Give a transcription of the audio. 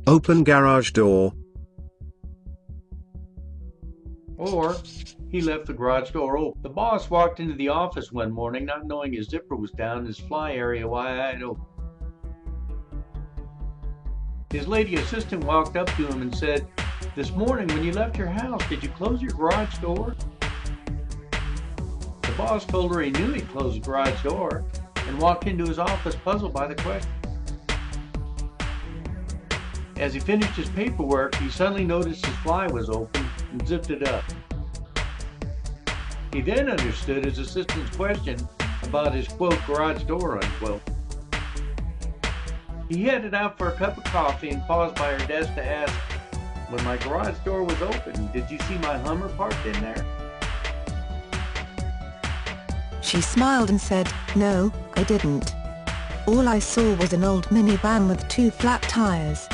Open garage door. Or, he left the garage door open. The boss walked into the office one morning not knowing his zipper was down, his fly area wide open. His lady assistant walked up to him and said, "This morning when you left your house, did you close your garage door?" The boss told her he knew he'd closed the garage door and walked into his office puzzled by the question. As he finished his paperwork, he suddenly noticed his fly was open and zipped it up. He then understood his assistant's question about his, quote, garage door, unquote. He headed out for a cup of coffee and paused by her desk to ask, "When my garage door was open, did you see my Hummer parked in there?" She smiled and said, "No, I didn't. All I saw was an old minivan with 2 flat tires."